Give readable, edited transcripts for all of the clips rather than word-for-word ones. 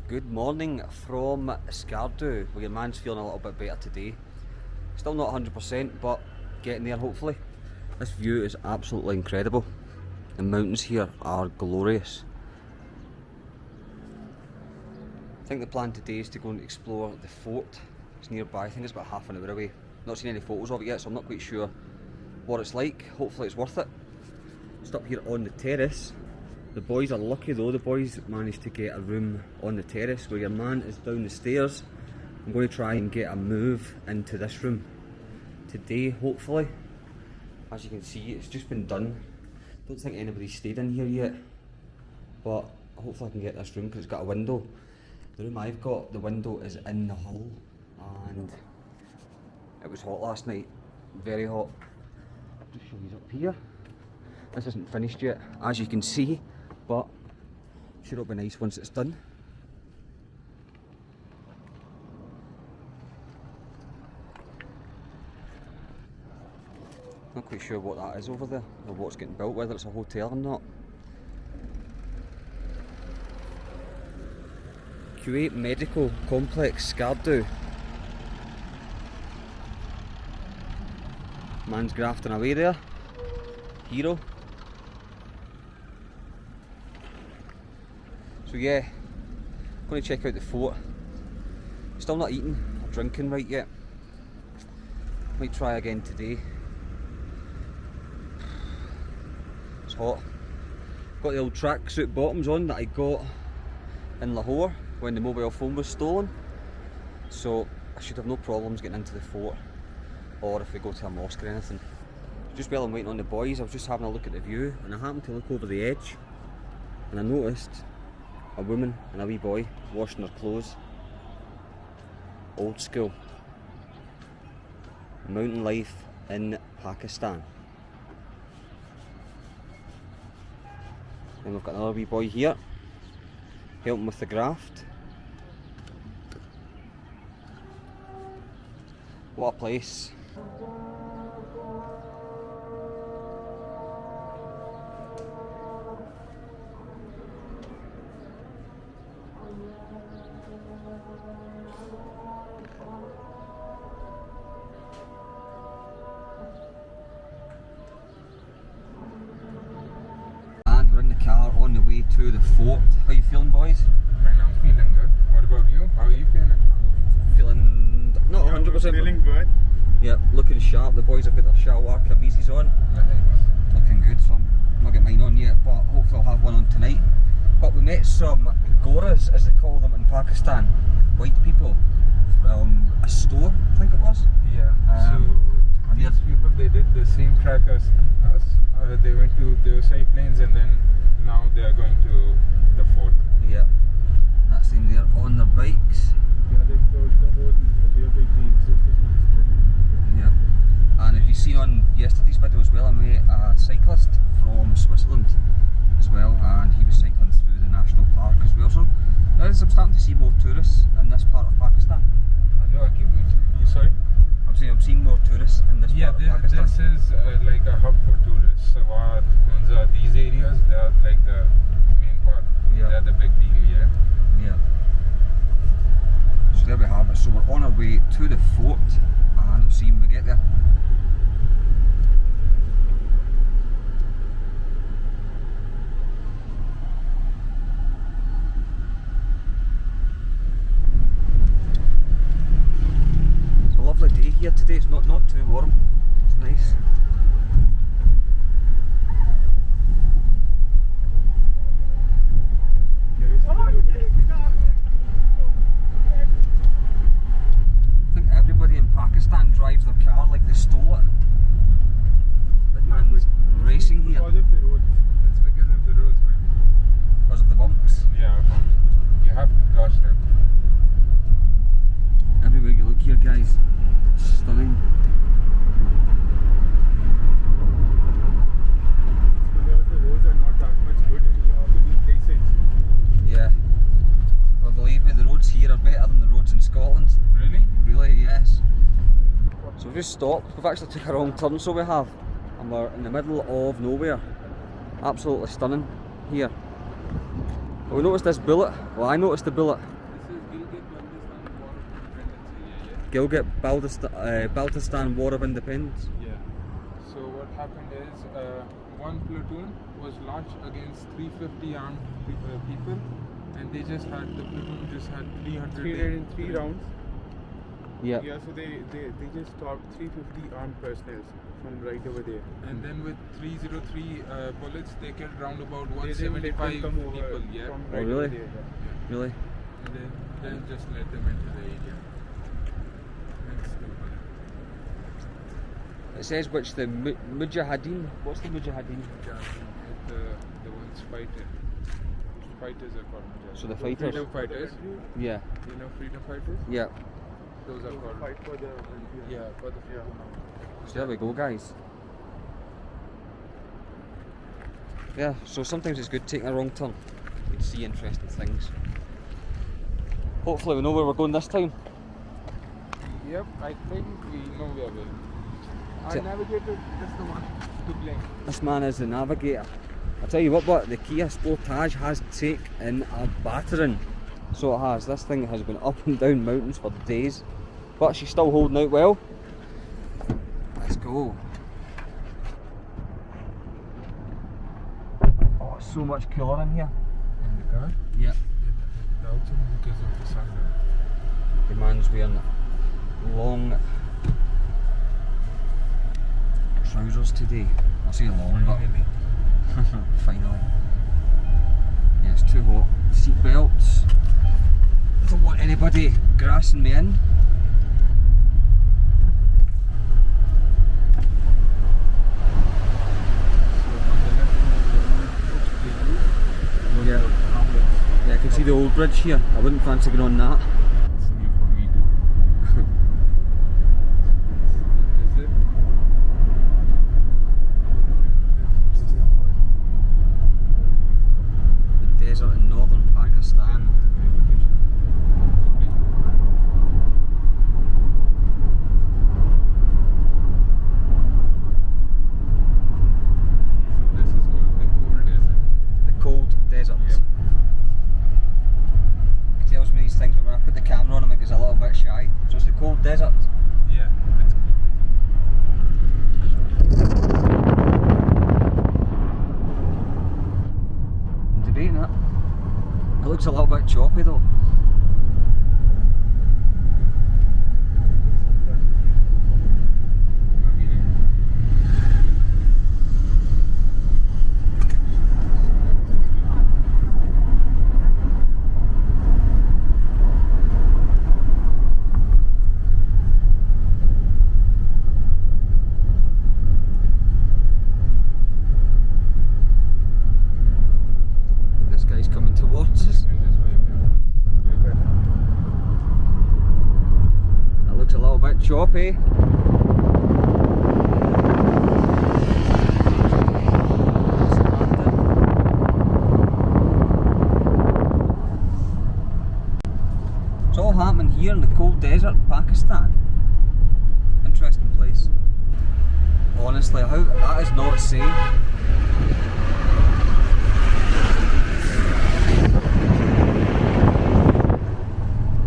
Good morning from SKARDU. Well, your man's feeling a little bit better today. Still not 100%, but getting there hopefully. This view is absolutely incredible. The mountains here are glorious. I think the plan today is to go and explore the fort. It's nearby, I think it's about half an hour away. Not seen any photos of it yet, so I'm not quite sure what it's like. Hopefully it's worth it. Just up here on the terrace. The boys are lucky though, the boys managed to get a room on the terrace where your man is down the stairs. I'm going to try and get a move into this room today, hopefully. As you can see, it's just been done. Don't think anybody's stayed in here yet, but hopefully I can get this room because it's got a window. The room I've got, the window is in the hull, and it was hot last night, very hot. I'll just show you up here. This isn't finished yet, as you can see, but I'm sure it'll be nice once it's done. Not quite sure what that is over there, or what's getting built, whether it's a hotel or not. Kuwait Medical Complex, SKARDU. Man's grafting away there. Hero. So yeah, I'm going to check out the fort. Still not eating or drinking right yet. Might try again today. It's hot. Got the old tracksuit bottoms on that I got in Lahore when the mobile phone was stolen. So I should have no problems getting into the fort, or if we go to a mosque or anything. Just while I'm waiting on the boys, I was just having a look at the view, and I happened to look over the edge, and I noticed a woman and a wee boy washing their clothes. Old school. Mountain life in Pakistan. And we've got another wee boy here, helping with the graft. What a place. And we're in the car on the way to the fort. How you feeling, boys? I'm feeling good. What about you? How are you feeling? Feeling not 100%. Feeling good. Yeah, looking sharp. The boys have got their shalwar kamisis on. Looking good, so I'm not getting mine on yet, but hopefully I'll have one on tonight. But we met some Goras, as they call them in Pakistan, white people, from a store, I think it was. Yeah. So these people, they did the same track as us. They went to the plains, and then now they are going to the fort. Yeah. And that's them there on their bikes. Yeah, they closed the whole Yeah. And if you see on yesterday's video as well, I met a cyclist from Switzerland as well, and he was cycling through the national park as well. So I'm starting to see more tourists in this part of Pakistan. Sorry? I'm saying I'm seeing more tourists in this part of Pakistan. This is like a hub for tourists. So these areas, they are like the main part. Yeah. They're the big deal, yeah. Yeah. So there we have it. So we're on our way to the fort, and I'll see you when we get there. It's a lovely day here today. It's not too warm. It's nice. I think everybody in Pakistan drives their car like they stole it. Big man's racing here. Because of the roads. It's because of the roads, man. Because of the bumps. Yeah, you have to cross them. Everywhere you look here, guys, stunning. Because the roads are not that much good in all of these places. Yeah. Well, believe me, the roads here are better than the roads in Scotland. Really? Really, yes. So we've just stopped. We've actually took a wrong turn, so we have. And we're in the middle of nowhere. Absolutely stunning here. But we noticed this bullet. Well, I noticed the bullet Baltistan War of Independence. Yeah. So what happened is one platoon was launched against 350 armed people, and the platoon just had 303 rounds. Yeah. Yeah, so they just stopped 350 armed personnel from right over there. And then with 303 bullets, they killed round about They didn't let them 175 come over people. Yeah. from Oh, right really? over there. Yeah. Really? And then just let them into the area. That's the one. It says which the Mujahideen. What's the Mujahideen? The ones fighting. Fighters are called Mujahideen. So the fighters. Freedom fighters. Yeah. You know freedom fighters? Yeah. Those are called. Fight for the country. Yeah, for the freedom. So there we go, guys. Yeah, so sometimes it's good taking a wrong turn. You can see interesting things. Hopefully we know where we're going this time. Yep, I think we know where we're going. Our T- navigator is the one to blame. This man is the navigator. I tell you what, the Kia Sportage has taken a battering. So it has. This thing has been up and down mountains for days. But she's still holding out well. Let's go. Oh, it's so much cooler in here. In the car? Yeah. The outside because of the sun. The man's wearing long trousers today. I say long, but finally. Yeah, it's too hot. Seat belts. I don't want anybody grassing me in. Yeah, I can see the old bridge here. I wouldn't fancy going on that. It's new for me too. Is it? The desert in northern Pakistan. This is called the cold desert. The cold desert. Yep. He tells me these things, but when I put the camera on him, it gets a little bit shy. So it's the cold desert. Yeah, it's cold I'm debating it. It looks a little bit choppy though. This guy's coming towards us. It looks a little bit choppy. It's all happening here in the cold desert in Pakistan. Interesting place. Honestly, how that is not safe.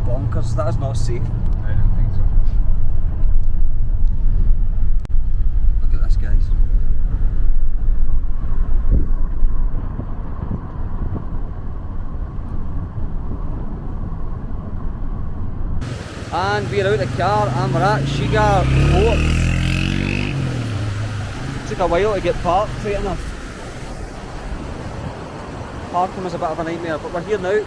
Bonkers, that is not safe. I don't think so. Look at this, guys. And we're out of the car and we're at Shigar Port. Took a while to get parked, right enough. Parking was a bit of a nightmare, but we're here now. Look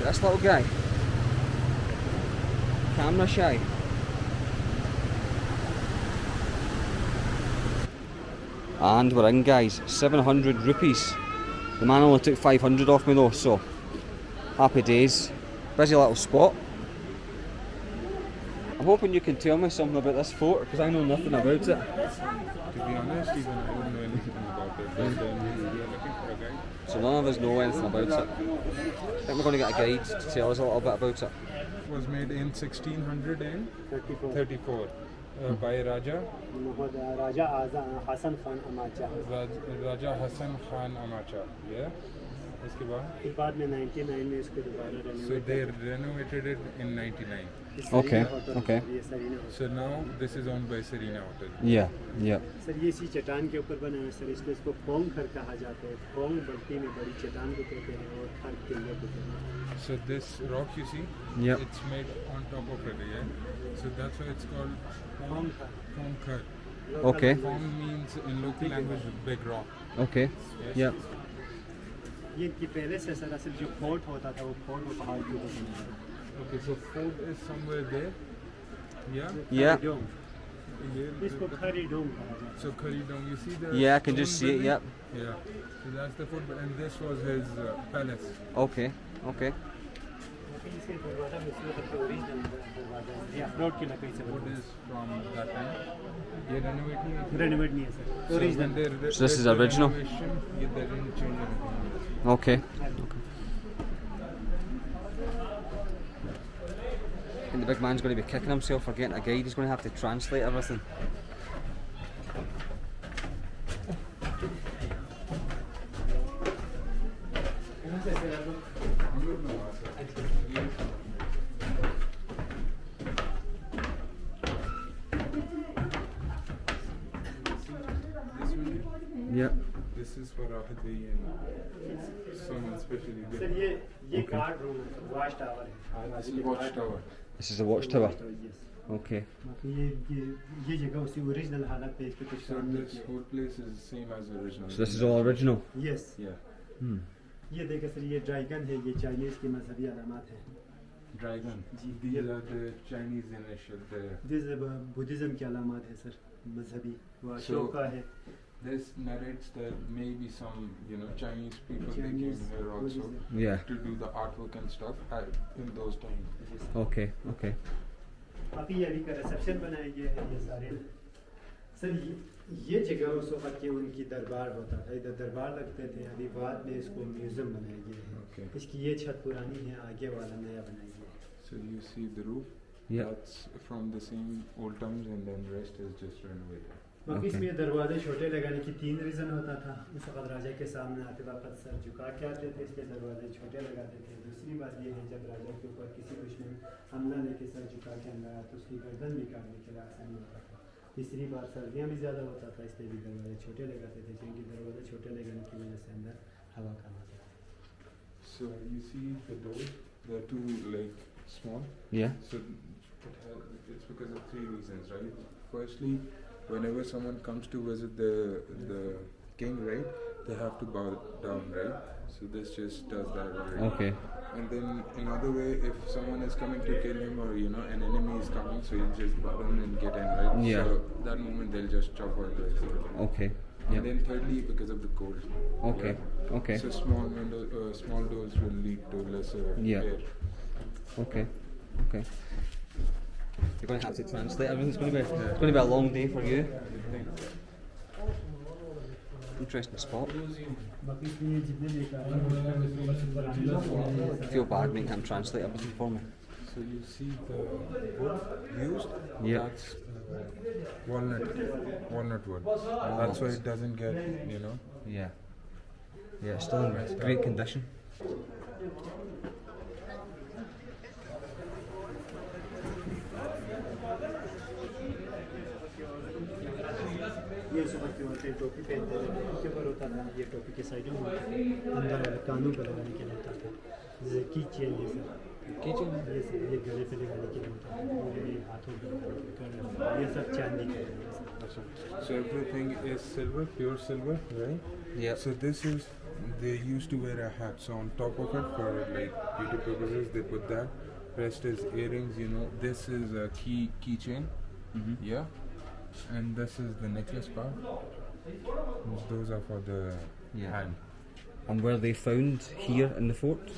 at this little guy. Camera shy. And we're in, guys. 700 rupees. The man only took 500 off me though, so happy days. Busy little spot. I'm hoping you can tell me something about this fort because I know nothing about it. To be honest, even I don't know anything about it. But we are looking for a guide. So none of us know anything about it. I think we're going to get a guide to tell us a little bit about it. It was made in 1634. by Raja Raja Hassan Khan Amacha. Raja Hassan Khan Amacha. Yeah. इसके बाद फिर बाद में 99 में इसको दोबारा so renovate they renovated it in 99. किया। Okay, Serena Hotel, okay. ये Serena Hotel. So now this is owned by Serena Hotel. Yeah, yeah. Sir ये इसी चट्टान के ऊपर बना है सर, इसलिए इसको फोंग खर कहा जाता है। फोंग बल्टी में बड़ी चट्टान को कहते हैं और खर किले को कहते हैं। So this rock you see, Yep. it's made on top of it, yeah. So that's why it's called Phongkhar. Phongkhar. Okay. Phong means in local language big rock. Okay. Yes. Yeah. ये इनकी पहले से sir असल जो fort होता था वो fort वो पहाड़ के ऊपर बना था। Okay, so fort is somewhere there. Yeah. Yeah. खरी डोम। Here, इसको खरी डोम कहा जाता है। so Kharidong, you see the Yeah, I can just stone see it, building? Yeah. So that's the fort, and this was his palace. Okay, okay. इसके दरवाजा में इसमें सबसे ओरिजिनल दरवाजा है। ये अखरोट की लकड़ी से What बना is from that time? ये renovate नहीं है। है. रेनोवेट नहीं है sir, So when original. they So this is did the original? renovation, they didn't change anything on this. Okay. I think the big man's going to be kicking himself for getting a guide. He's going to have to translate everything. This one, Yeah. this is for Ahadi and someone especially sir good. ये guard room है, watch tower है। This is watchtower. This is the watchtower. Yes. Okay. बाकी ये जगह उसी original हालत पे इसको कुछ So काम नहीं this किया। whole place is same as the original. So this is all original. Yes. Yeah. Hmm. ये देखिए सर, ये ड्रैगन है, ये चाइनीज की मजहबी अलामत है। Dragon. जी, These ये- are the Chinese initial. This Buddhism की अलामत है सर, मजहबी। वो So- अशोका है। This narrates that maybe some, Chinese people they came Chinese here also Buddhism। Yeah. to do the artwork and stuff in those times. Okay. Okay. बाकी ये अभी का रिसेप्शन बनाया गया है, ये सारे। सर ये जगह उस वक्त के उनकी दरबार होता था, इधर दरबार लगते थे। अभी बाद में इसको म्यूजियम बनाया गया है। Okay. इसकी ये छत पुरानी है, आगे वाला नया बनाया गया है। So you see the roof. Yeah. That's from the same old times, and then rest is just renovated. बाकी Okay. इसमें दरवाजे छोटे लगाने की 3 रीज़न होता था। उस वक्त राजा के सामने आते वक्त सर झुका के आते थे, इसके दरवाजे छोटे लगाते थे। दूसरी बात ये है, जब राजा के ऊपर किसी दुश्मन हमला लेके सर झुका के अंदर आया तो उसकी गर्दन भी काटने के लिए आसानी होता था। तीसरी बात, सर्दियाँ भी ज़्यादा होता था, इसलिए भी दरवाजे छोटे लगाते थे, क्योंकि दरवाजे छोटे लगाने की वजह से अंदर हवा कम आती थी। So you see the doors. They're too small. Yeah. So it's because of 3 reasons, right? Firstly, whenever someone comes to visit the king, right, they have to bow down, right? So this just does that already. Okay. And then another way, if someone is coming to kill him or an enemy is coming, so you just bow down and get in, right? Yeah. So that moment they'll just chop out the head. Okay. And Yeah. then thirdly, because of the cold. Okay. Yeah. Okay. So small doors will lead to lesser Yeah. air. Okay. Okay. You're going to have to translate everything. It's going to be a long day for you. Interesting spot. बाकी इसमें जितने भी कार्य I feel bad making him translate everything for me. So you see the wood used. Yeah. That's walnut wood. That's why it doesn't get Yeah. Yeah, it's still in great condition. ये उस वक्त के होते हैं, टोपी पहनते थे, उनके ऊपर होता था, ये टोपी के साइडों में होता था, अंदर वाले कानों पर लगाने के लिए होता था, जैसे की चेन ये सर, ये सर, ये गले पे लगाने के लिए होता था, और ये हाथों पे लगाने के लिए होता था, ये सब चांदी का है sir. So everything is silver, pure silver, right? Yeah. So this is, they used to wear a hat. So on top of it, for beauty purposes, they put that. Rest is earrings. This is a keychain. Mm-hmm. Yeah. And this is the necklace part. Those are for the Yeah. hand. And were they found here in the fort?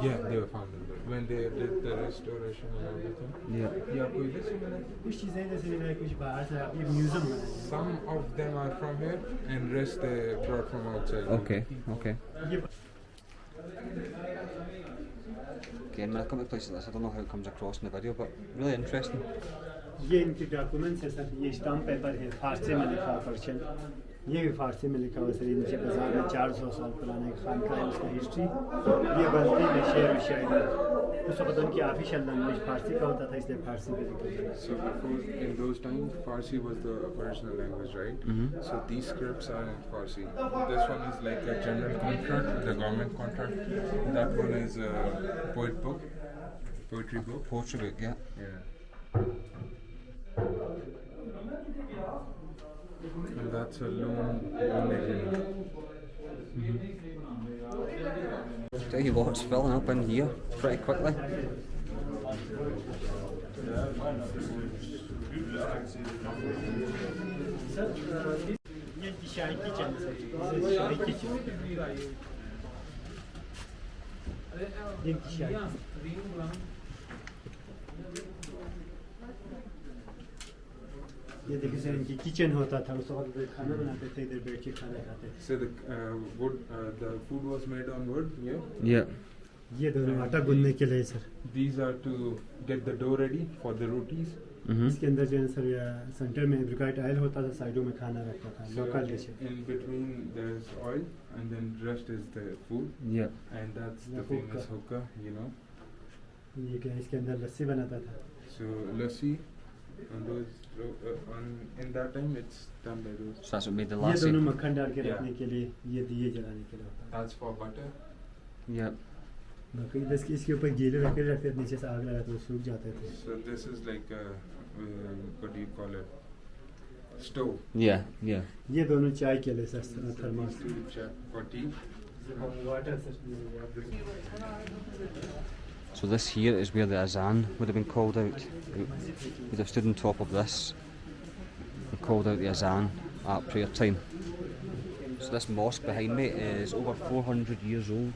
Yeah, they were found in there when they did the restoration and everything. Yeah. Yeah, कोई भी सुना है? कुछ चीज़ें जैसे मैंने कुछ बाहर से ये म्यूजियम बनाया है। Some of them are from here, and rest they brought from outside. Okay. Okay. ये Again, when I come to places like this, I don't know how it comes across in the video, but really interesting. ये इनके documents है sir, ये stamp paper है, फारसी में लिखा हुआ Persian, ये भी फारसी में लिखा हुआ सर। नीचे बाजार में 400 साल पुराना एक खानका है, उसका हिस्ट्री। ये बस्ती में शेर व शायरी, उस वक्त उनकी ऑफिशियल लैंग्वेज फारसी का होता था, इसलिए फारसी में लिखा था। So before, in those times, Farsi was the original language, right? So these scripts are in Farsi. This one is like a general contract, the government contract. That one is a poetry book. Poetry book, yeah. Yeah. And that's a loan agreement. Tell you what, it's filling up in here pretty quickly. Sir ये शाही kitchen है sir, शाही kitchen, ये शाही। ये देखिए sir, इनकी kitchen होता था, उस वक्त खाना बनाते थे, इधर बैठ के खाना खाते थे। So the food was made on wood. Yeah. Yeah. ये दोनों आटा गूंदने के लिए sir. These are to get the dough ready for the rotis. इसके अंदर जो है सर, सेंटर में ब्रिकेट ऑयल होता था, साइडों में खाना रखता था, So लोकल डिश है। in between there's oil, and then rest is the food, Yeah. and that's The the famous hookah, you know. ये क्या, इसके अंदर लस्सी बनाता था। So lassi, and those in that time it's done by those. So that's what made the ये lassi. दोनों मक्खन डाल के Yeah. रखने के लिए, ये दिए जलाने के लिए होता है। That's for butter. Yeah. बाकी बस इसके ऊपर गीले रख के रखते थे, नीचे से आग लगा तो वो सूख जाते थे। So this is like a, what do you call it? Stove. Yeah, yeah. ये दोनों चाय के लिए sir, thermos. For tea. Water sir. So this here is where the azan would have been called out. We'd have stood on top of this and called out the azan at prayer time. So this mosque behind me is over 400 years old.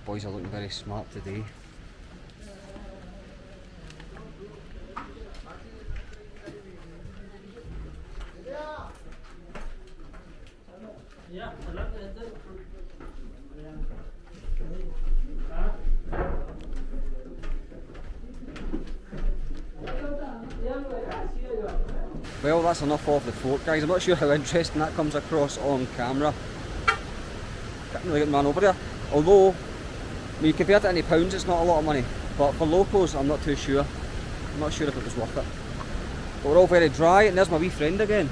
Boys are looking very smart today. Well, that's enough of the fort, guys. I'm not sure how interesting that comes across on camera. Can't really get the man over there. Although, when you convert it into pounds, it's not a lot of money. But for locals, I'm not too sure. I'm not sure if it was worth it. But we're all very dry, and there's my wee friend again.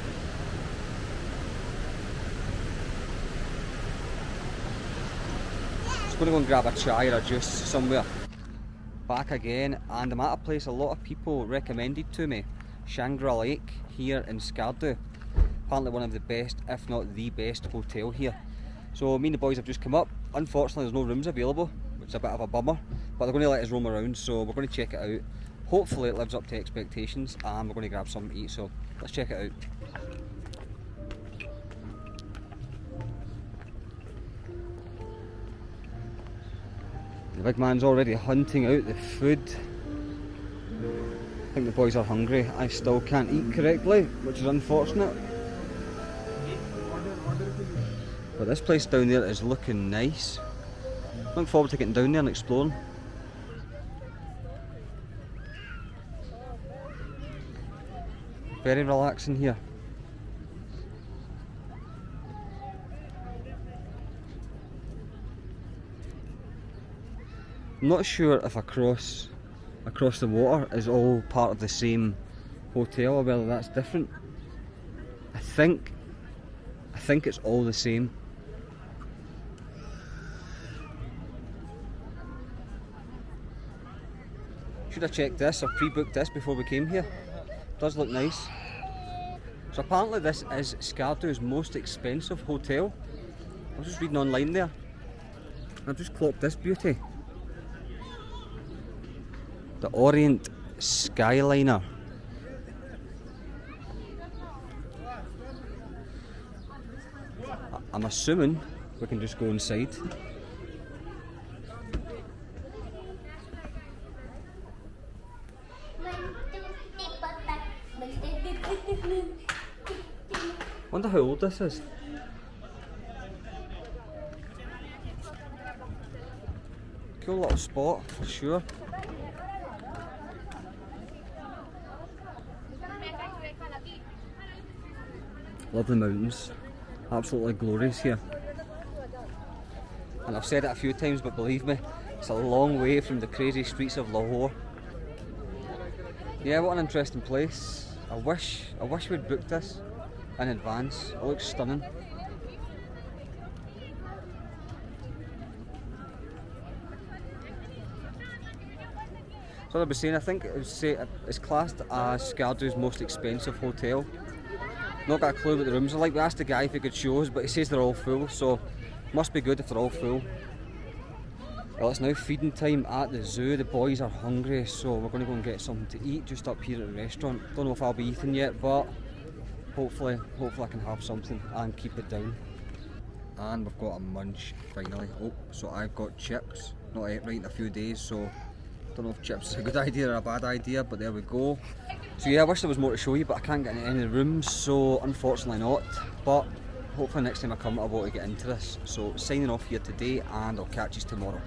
Just going to go and grab a chai or a juice somewhere. Back again, and I'm at a place a lot of people recommended to me. Shangri-La Lake here in SKARDU. Apparently one of the best, if not the best hotel here. So me and the boys have just come up. Unfortunately there's no rooms available, which is a bit of a bummer, but they're going to let us roam around, so we're going to check it out. Hopefully it lives up to expectations, and we're going to grab something to eat, so let's check it out. The big man's already hunting out the food. I think the boys are hungry. I still can't eat correctly, which is unfortunate. But this place down there is looking nice. Looking forward to getting down there and exploring. Very relaxing here. I'm not sure if across the water is all part of the same hotel or whether that's different. I think it's all the same. Should have checked this or pre-booked this before we came here. Does look nice. So apparently this is SKARDU's most expensive hotel. I was just reading online there. I've just clocked this beauty. The Orient Skyliner. I'm assuming we can just go inside. how old this is. Cool little spot for sure. Lovely mountains, absolutely glorious here. And I've said it a few times, but believe me, it's a long way from the crazy streets of Lahore. Yeah, what an interesting place. I wish we'd booked this in advance. It looks stunning. So I was saying, I think it's classed as SKARDU's most expensive hotel. Not got a clue what the rooms are like. We asked the guy if he could show us, but he says they're all full, so must be good if they're all full. Well, it's now feeding time at the zoo. The boys are hungry, so we're going to go and get something to eat just up here at the restaurant. Don't know if I'll be eating yet, but hopefully I can have something and keep it down. And we've got a munch finally. Oh, so I've got chips. Not ate right in a few days, so don't know if chips is a good idea or a bad idea, but there we go. So yeah, I wish there was more to show you, but I can't get into any of the rooms, so unfortunately not. But hopefully next time I come I'll be able to get into this. So signing off here today, and I'll catch you tomorrow.